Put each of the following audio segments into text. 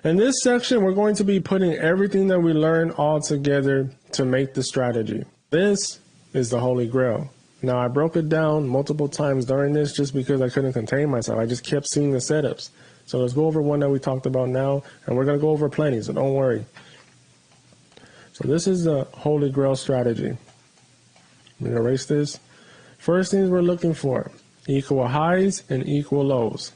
In this section, we're going to be putting everything that we learned all together to make the strategy. This is the Holy Grail. Now, I broke it down multiple times during this just because I couldn't contain myself. I just kept seeing the setups. So let's go over one that we talked about now, and we're going to go over plenty, so don't worry. So this is the Holy Grail strategy. I'm going to erase this. First things we're looking for, equal highs and equal lows.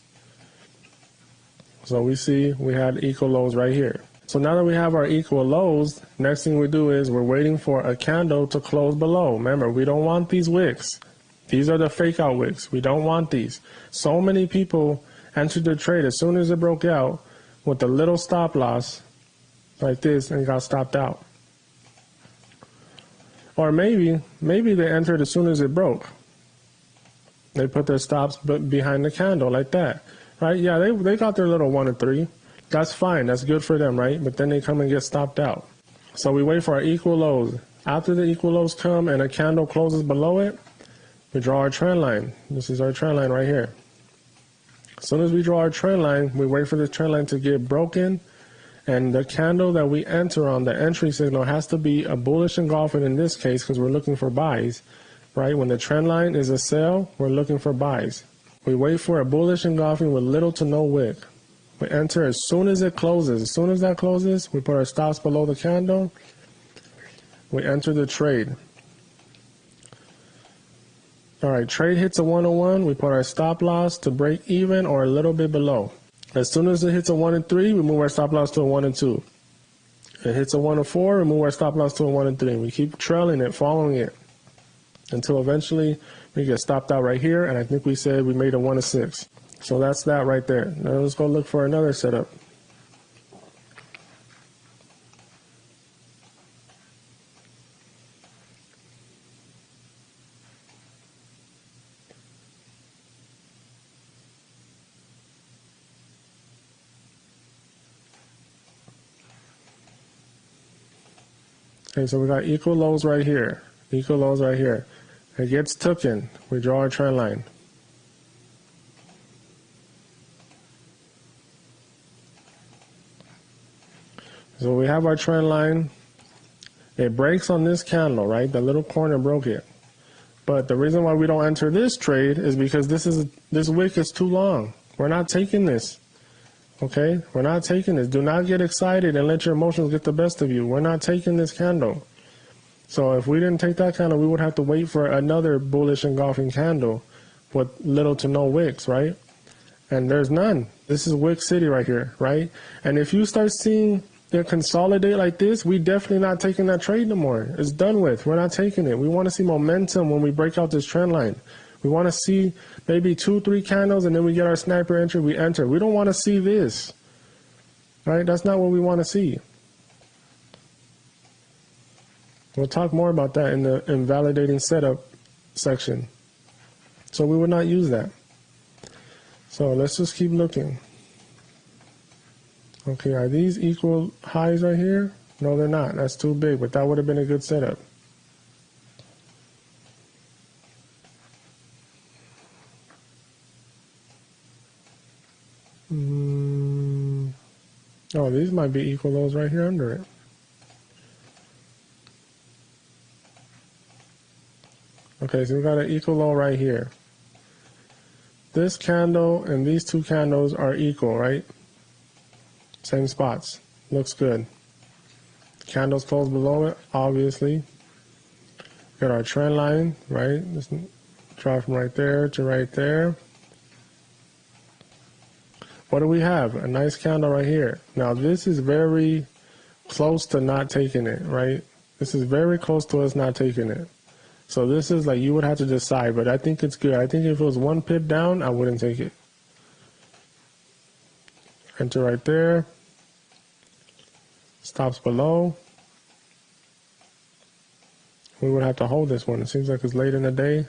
So we see we had equal lows right here. So now that we have our equal lows, next thing we do is we're waiting for a candle to close below. Remember, we don't want these wicks. These are the fake out wicks. We don't want these. So many people entered the trade as soon as it broke out with a little stop loss like this and got stopped out. Or maybe they entered as soon as it broke. They put their stops behind the candle like that. Right? Yeah, they got their little 1 and 3. That's fine. That's good for them, right? But then they come and get stopped out. So we wait for our equal lows. After the equal lows come and a candle closes below it, we draw our trend line. This is our trend line right here. As soon as we draw our trend line, we wait for the trend line to get broken. And the candle that we enter on, the entry signal, has to be a bullish engulfing in this case because we're looking for buys. Right? When the trend line is a sell, we're looking for buys. We wait for a bullish engulfing with little to no wick. We enter as soon as it closes. As soon as that closes, we put our stops below the candle. We enter the trade. All right, trade hits a 101. We put our stop loss to break even or a little bit below. As soon as it hits a 1 and 3, we move our stop loss to a 1 and 2. It hits a 1 and 4, we move our stop loss to a 1 and 3. We keep trailing it, following it, until eventually we get stopped out right here, and I think we said we made a 1 and 6. So that's that right there. Now let's go look for another setup. Okay, so we got equal lows right here. Equal lows right here. It gets tooken. We draw our trend line. So we have our trend line. It breaks on this candle, right? The little corner broke it. But the reason why we don't enter this trade is because this wick is too long. We're not taking this. Okay? We're not taking this. Do not get excited and let your emotions get the best of you. We're not taking this candle. So if we didn't take that candle, we would have to wait for another bullish engulfing candle with little to no wicks, right? And there's none. This is Wick City right here, right? And if you start seeing it consolidate like this, we definitely not taking that trade no more. It's done with. We're not taking it. We want to see momentum when we break out this trend line. We want to see maybe 2-3 candles and then we get our sniper entry, we enter. We don't want to see this, right? That's not what we want to see. We'll talk more about that in the invalidating setup section. So we would not use that. So let's just keep looking. Okay, are these equal highs right here? No, they're not. That's too big, but that would have been a good setup. Oh, these might be equal lows right here under it. Okay, so we got an equal low right here. This candle and these two candles are equal, right? Same spots. Looks good. Candles close below it, obviously. Got our trend line, right? Just draw from right there to right there. What do we have? A nice candle right here. Now this is very close to not taking it, right? This is very close to us not taking it. So this is like you would have to decide, but I think it's good. I think if it was 1 pip down, I wouldn't take it. Enter right there. Stops below. We would have to hold this one. It seems like it's late in the day.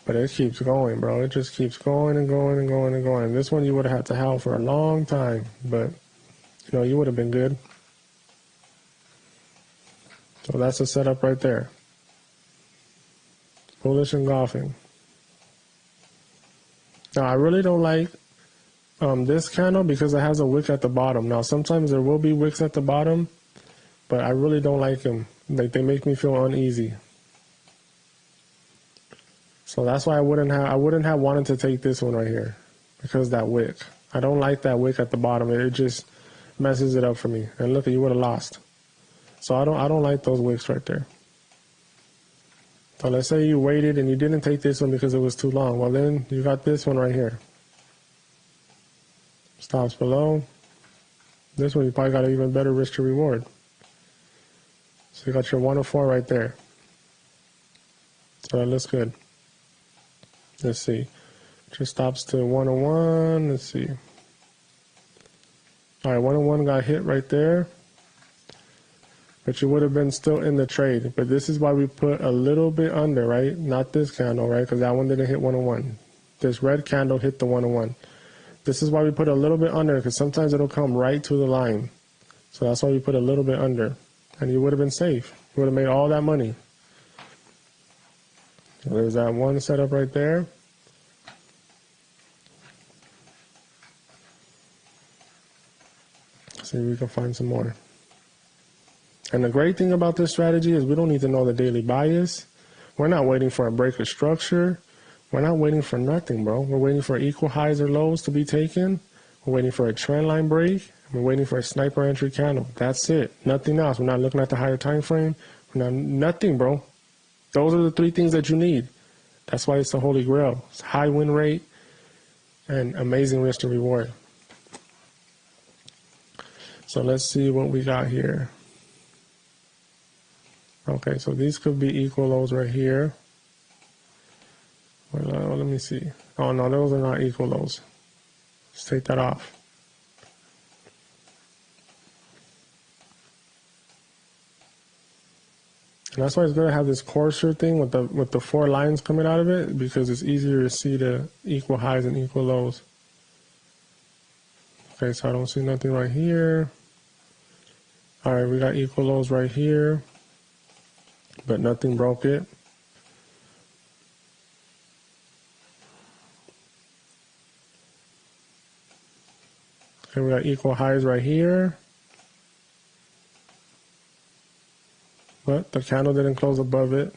But it keeps going, bro. It just keeps going and going and going and going. This one you would have had to hold for a long time. But, you know, you would have been good. So that's the setup right there. Bullish engulfing. Now, I really don't like this candle because it has a wick at the bottom. Now sometimes there will be wicks at the bottom, but I really don't like them. Like they make me feel uneasy. So that's why I wouldn't have wanted to take this one right here because of that wick. I don't like that wick at the bottom. It just messes it up for me. And look, you would have lost. So I don't like those wicks right there. So let's say you waited and you didn't take this one because it was too long. Well, then you got this one right here. Stops below. This one you probably got an even better risk to reward. So you got your 104 right there. So that looks good. Let's see. Just stops to 101. Let's see. All right, 101 got hit right there. But you would have been still in the trade. But this is why we put a little bit under, right? Not this candle, right? Because that one didn't hit 101. This red candle hit the 101. This is why we put a little bit under, because sometimes it'll come right to the line. So that's why we put a little bit under. And you would have been safe. You would have made all that money. So there's that one setup right there. See if we can find some more. And the great thing about this strategy is we don't need to know the daily bias. We're not waiting for a break of structure. We're not waiting for nothing, bro. We're waiting for equal highs or lows to be taken. We're waiting for a trend line break. We're waiting for a sniper entry candle. That's it. Nothing else. We're not looking at the higher time frame. We're not nothing, bro. Those are the three things that you need. That's why it's the holy grail. It's high win rate and amazing risk to reward. So let's see what we got here. Okay, so these could be equal lows right here. Well, let me see. Oh, no, those are not equal lows. Let's take that off. And that's why it's good to have this coarser thing with the four lines coming out of it, because it's easier to see the equal highs and equal lows. Okay, so I don't see nothing right here. All right, we got equal lows right here, but nothing broke it. Okay, we got equal highs right here. But the candle didn't close above it.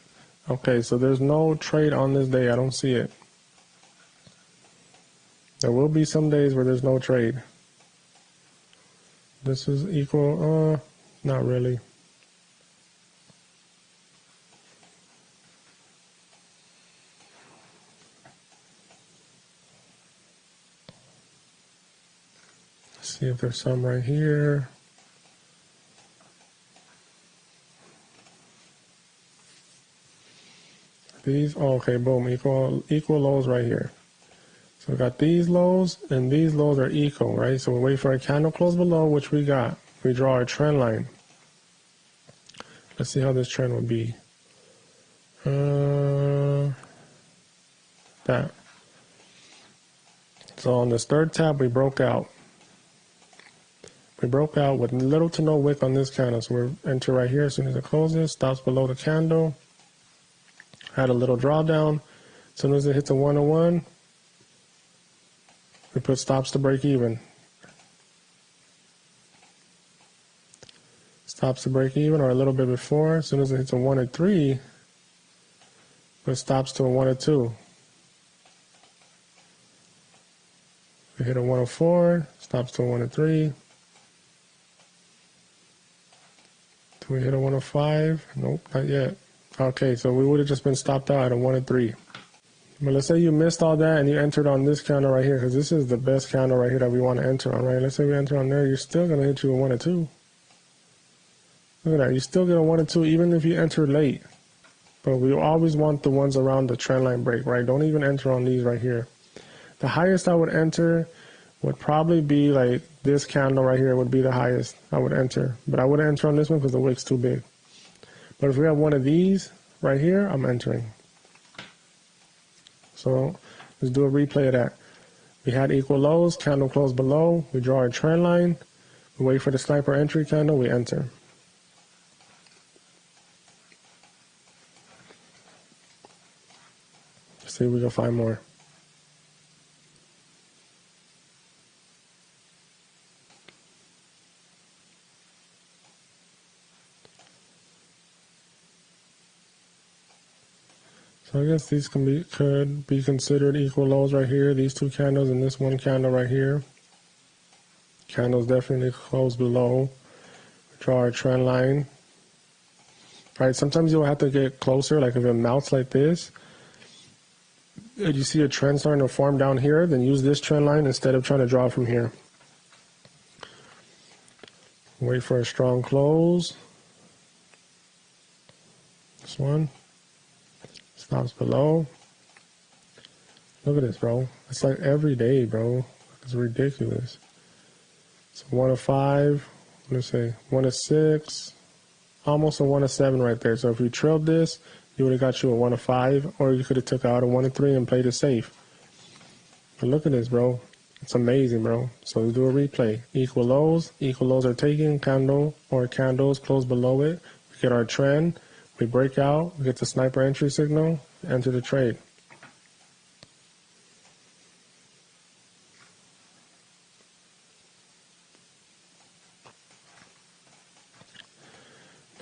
Okay, so there's no trade on this day. I don't see it. There will be some days where there's no trade. This is equal, not really. Let's see if there's some right here. These, oh, okay, boom, equal lows right here. So we got these lows and these lows are equal, right? So we wait for a candle close below, which we got. We draw a trend line. Let's see how this trend would be. That. So on this third tab, we broke out. We broke out with little to no wick on this candle. So we enter right here as soon as it closes, stops below the candle. Had a little drawdown. As soon as it hits a 101, we put stops to break even. Stops to break even, or a little bit before. As soon as it hits a 103, put stops to a 102. We hit a 104, stops to a 103. Do we hit a 105? Nope, not yet. Okay, so we would have just been stopped out at a 103. But let's say you missed all that and you entered on this candle right here, because this is the best candle right here that we want to enter on, right? Let's say we enter on there, you're still going to hit you a 1 or 2. Look at that, you still get a 1 or 2 even if you enter late. But we always want the ones around the trend line break, right? Don't even enter on these right here. The highest I would enter would probably be like this candle right here would be the highest I would enter. But I wouldn't enter on this one because the wick's too big. But if we have one of these right here, I'm entering. So let's do a replay of that. We had equal lows, candle closed below, we draw a trend line, we wait for the sniper entry candle, we enter. Let's see if we can find more. So I guess these could be considered equal lows right here. These two candles and this one candle right here. Candles definitely close below. Draw our trend line. Right, sometimes you'll have to get closer, like if it melts like this, and you see a trend starting to form down here, then use this trend line instead of trying to draw from here. Wait for a strong close. This one. Stops below. Look at this, bro. It's like every day, bro. It's ridiculous. So 1 of 5. Let's say 1 of 6. Almost a 1 of 7 right there. So if you trailed this, you would have got you a 1 of 5, or you could have took out a 1 of 3 and played it safe. But look at this, bro. It's amazing, bro. So let's do a replay. Equal lows are taken, candle or candles close below it. We get our trend, we break out, we get the sniper entry signal, enter the trade.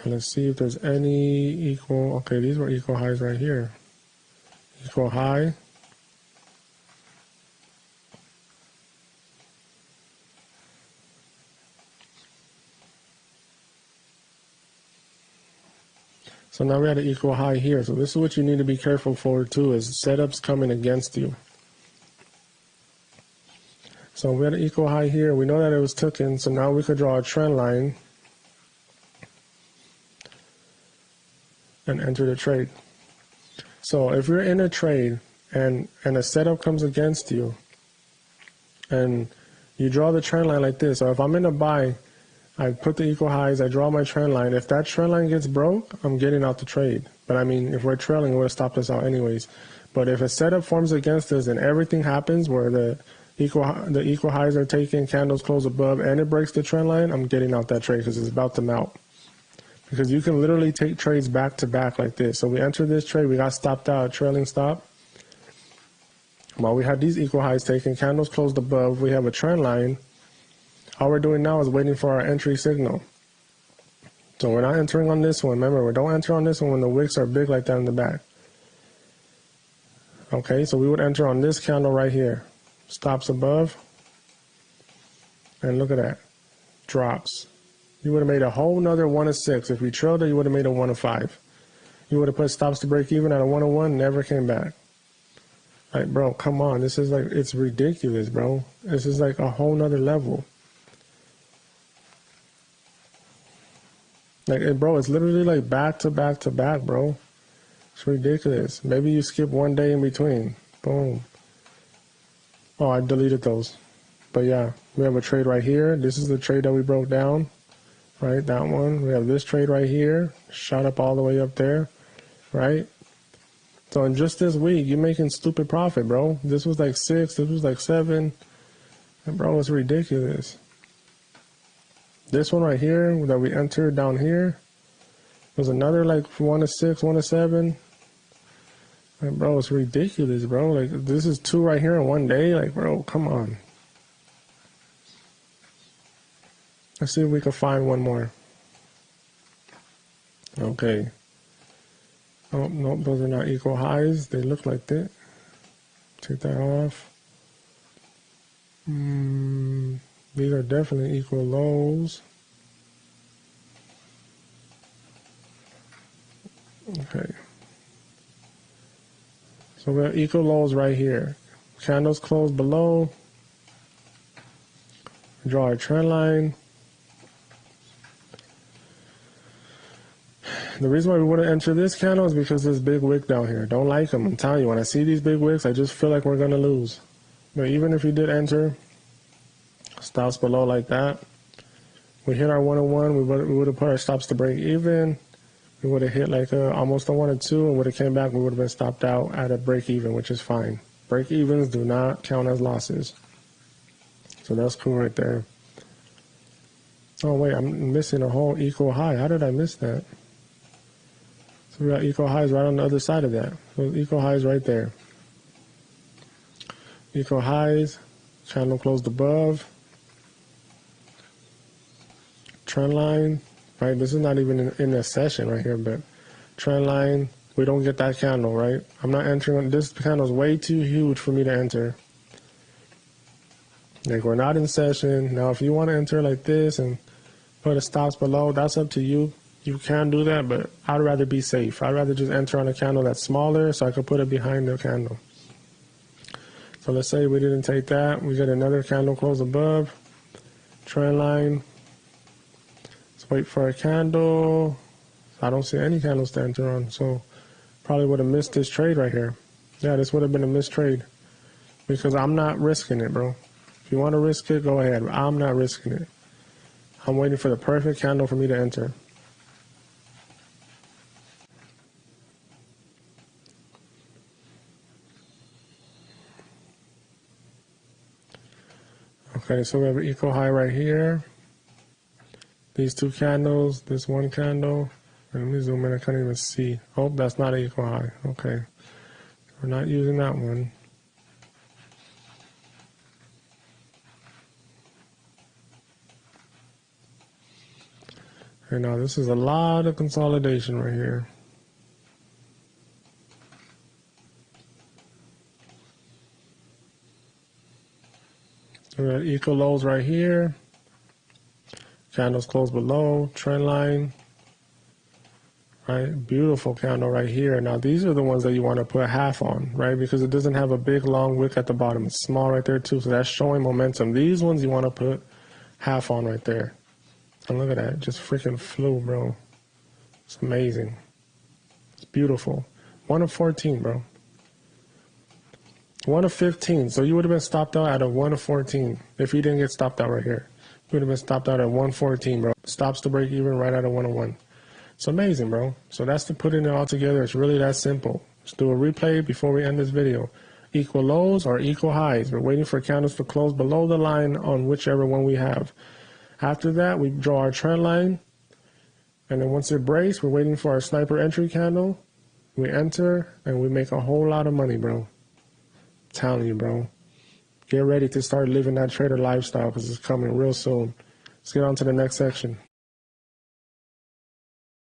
And let's see if there's any equal, okay, these were equal highs right here. Equal high. So now we had an equal high here. So this is what you need to be careful for too, is setups coming against you. So we had an equal high here. We know that it was taken, so now we could draw a trend line and enter the trade. So if you're in a trade and a setup comes against you and you draw the trend line like this, so if I'm in a buy, I put the equal highs, I draw my trend line. If that trend line gets broke, I'm getting out the trade. But I mean, if we're trailing, it would have stopped us out anyways. But if a setup forms against us and everything happens where the equal highs are taken, candles close above, and it breaks the trend line, I'm getting out that trade because it's about to melt. Because you can literally take trades back to back like this. So we entered this trade, we got stopped out, trailing stop. While we had these equal highs taken, candles closed above, we have a trend line. All we're doing now is waiting for our entry signal. So we're not entering on this one. Remember, we don't enter on this one when the wicks are big like that in the back. Okay, so we would enter on this candle right here. Stops above. And look at that. Drops. You would have made a whole nother 1 of 6. If you trailed it, you would have made a 1 of 5. You would have put stops to break even at a 1 of 1, never came back. Like, bro, come on. This is like, it's ridiculous, bro. This is like a whole nother level. Like, bro, it's literally like back to back to back, bro. It's ridiculous. Maybe you skip one day in between. Boom. Oh, I deleted those. But yeah, we have a trade right here. This is the trade that we broke down. Right, that one. We have this trade right here. Shot up all the way up there. Right? So in just this week, you're making stupid profit, bro. This was like 6. This was like 7. And bro, it's ridiculous. This one right here that we entered down here was another like 1 of 6, 1 of 7. Like, bro, it's ridiculous, bro. Like, this is 2 right here in one day. Like, bro, come on. Let's see if we can find one more. Okay. Oh, nope, those are not equal highs. They look like that. Take that off. These are definitely equal lows. Okay. So we have equal lows right here. Candles close below. Draw a trend line. The reason why we wouldn't enter this candle is because this big wick down here. Don't like them. I'm telling you, when I see these big wicks, I just feel like we're going to lose. But even if you did enter, stops below like that, we hit our 1 of 1, we would have put our stops to break even. We would have hit like almost a 1 of 2 and would have came back. We would have been stopped out at a break even, which is fine. Break evens do not count as losses. So that's cool right there. Oh wait, I'm missing a whole equal high. How did I miss that? So we got equal highs right on the other side of that. So equal highs right there. Equal highs, channel closed above. Trend line, right? This is not even in a session right here, but trend line, we don't get that candle, right? I'm not entering. This candle is way too huge for me to enter. Like, we're not in session. Now, if you want to enter like this and put a stops below, that's up to you. You can do that, but I'd rather be safe. I'd rather just enter on a candle that's smaller so I could put it behind the candle. So let's say we didn't take that. We get another candle close above. Trend line. Let's wait for a candle. I don't see any candles to enter on, so probably would have missed this trade right here. Yeah, this would have been a missed trade because I'm not risking it, bro. If you want to risk it, go ahead. I'm not risking it. I'm waiting for the perfect candle for me to enter. Okay, so we have an equal high right here. These two candles, this one candle. Let me zoom in, I can't even see. Oh, that's not an equal high. Okay, we're not using that one. Okay, now this is a lot of consolidation right here. So we got equal lows right here. Candles close below, trend line. Right, beautiful candle right here. Now these are the ones that you want to put half on, right? Because it doesn't have a big long wick at the bottom. It's small right there too, so that's showing momentum. These ones you want to put half on right there. And look at that, just freaking flew, bro. It's amazing. It's beautiful. 1 of 14, bro. 1 of 15. So you would have been stopped out at a 1 of 14 if you didn't get stopped out right here. You would have been stopped out at 114, bro. Stops to break even right at a 101. It's amazing, bro. So that's to putting it all together. It's really that simple. Let's do a replay before we end this video. Equal lows or equal highs. We're waiting for candles to close below the line on whichever one we have. After that, we draw our trend line. And then once it breaks, we're waiting for our sniper entry candle. We enter and we make a whole lot of money, bro. I'm telling you, bro. Get ready to start living that trader lifestyle because it's coming real soon. Let's get on to the next section.